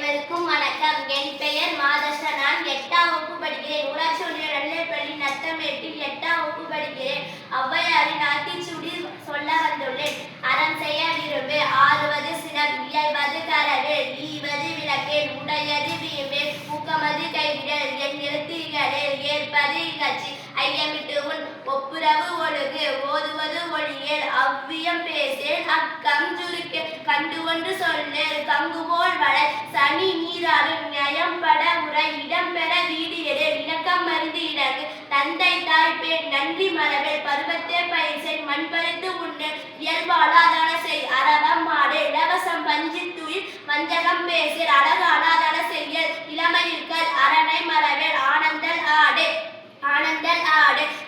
அனைவருக்கும் வணக்கம். என் பெயர் மாதர்ஷா. நான் 8ஆம் வகுப்பு படிக்கிறேன். ஊராட்சி ஒன்றிய நடுநிலைப்பள்ளி நத்தமேட்டில் 8ஆம் வகுப்பு படிக்கிறேன். ஔவையாரின் ஆத்திச்சூடி சொல்ல வந்துள்ளேன். அறம் செய்ய விரும்பு, ஆறுவது சினம், இயல்வது கரவேல், ஈவது விளக்கேல், உடையது வீம்பேல், ஊக்கமது கைவிடல், என் எழுத்திகளில் ஏற்பது இகழ்ச்சி, ஐயமிட்டு உன் ஒப்புரவு ஒழுகு, ஓதுவது ஒளியேல், அவ்வியம் பேசேல், அக்கம் சுருக்கே, கண்டு ஒன்று சொல்லேல், கங்குபோல் வளை, சனி நீராறு, நயம்பட உரை, இடம்பெற வீடு எழில், இணக்கம் மருந்து இணங்கு, தந்தை தாய் பேர் நன்றி மரபேல், பருவத்தே பயிர்செய், மண் பறித்து உண்ணு, இயல்பாலாதன செய், அரவம் மாடு, இலவசம் பஞ்சு துயில், வஞ்சகம் பேசேல், அழகாலாதன செய்யல், இளமையிற்கல், அரணை மரவேல், ஆனந்தல் ஆடு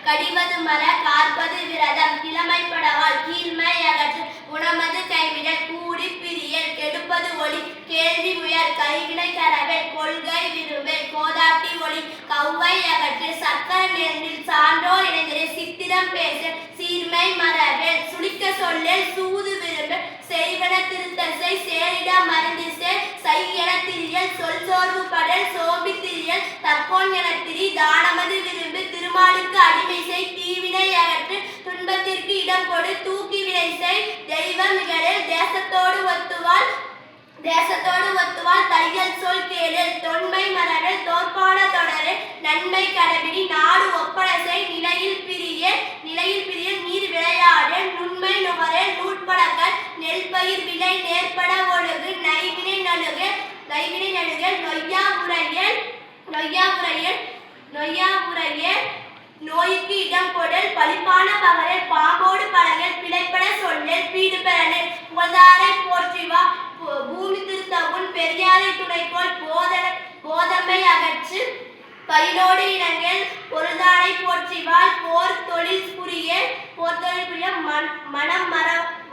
கடிவது மர, காற்பது விரதம், கிழமைப்படவால், கீழ்மை அகற்று, குணமது கைவிடல், கூடி பிரியல், கெடுப்பது ஒளி, கேள்வி முயல், கைவினை கரவேல், கொள்கை விரும்பேல், கோதாட்டி ஒளி, கௌவை அகற்று, சக்கர நெருங்கில், சான்றோர் இணைந்திரு, சித்திரம் பேசல், சீர்மை மரவேல், சுளிக்க சொல்லல், சூது விரும்பல், செய்வன திருத்தல் செய், சேரிட மருந்து சேர், செய்யன திரியல், சொல் சோர்வு படல், சோம்பி திரியல், தக்கோன் என திரி, தானமது விரும்பு, திருமாலுக்கு அடிமை செய், தீவினை அகற்று, துன்பத்திற்கு இடம் கொடு, தூக்கி வினை செய், தெய்வம் நிகழில், தேசத்தோடு ஒத்துவாள், தையல் சொல் கேளில், தொன்மை மரபில், தோற்பான தொடரு, நன்மை கடைபிடி, நாடு ஒப்பனை செய், நிலையில் பிரியல், நீர் விளையாடல், நுண்மை நுகரல், நூற்படங்கள், நெல் பயிர் விளை, நேர்பட ஒழுகு, நைவினை நழுகல், நொய்யா நோய்க்கு இடம் கொடல், பழிப்பான பகரல், பாம்போடு பழகல், பிழைப்பட சொல்லல், பீடு பெறல், புகழ்ந்தாரை போற்றிவா, பூமி திருத்தவுன், பெரியாரை துணைக்கோள், போதமை அகற்று, பயிலோடு இணங்கல், பொருளானை போற்றிவாள், போர் தொழில் புரிய,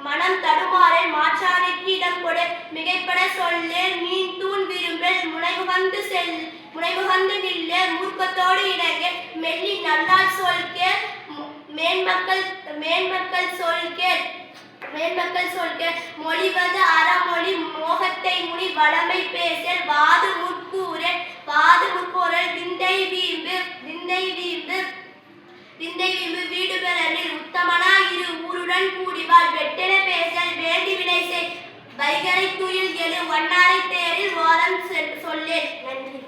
மனம் தடுமாறல், மாற்றானைக்கு இடம் கொடு, மிகைப்பட சொல்லல், மீன் தூண் விரும்பல், முனைமுகந்து நில்லல், மூர்க்கத்தோடு இணங்கல், மெல்லி நல்லால் சொல்கேள், மேன்மக்கள் சொல்கேள், மொழிவது அறமொழி, மோகத்தை முனி, வளமை பேசல், வாது முற்கூறல், விந்தை வீம்பு, வீடு பெறலில், உத்தமனா இரு, ஊருடன் கூடிவாள், வெட்டென பேசல், வேண்டி வினை செய், வைகறை துயில் எழு, வண்ணாரை தேரில் ஓரம் சொல்லேன். நன்றி.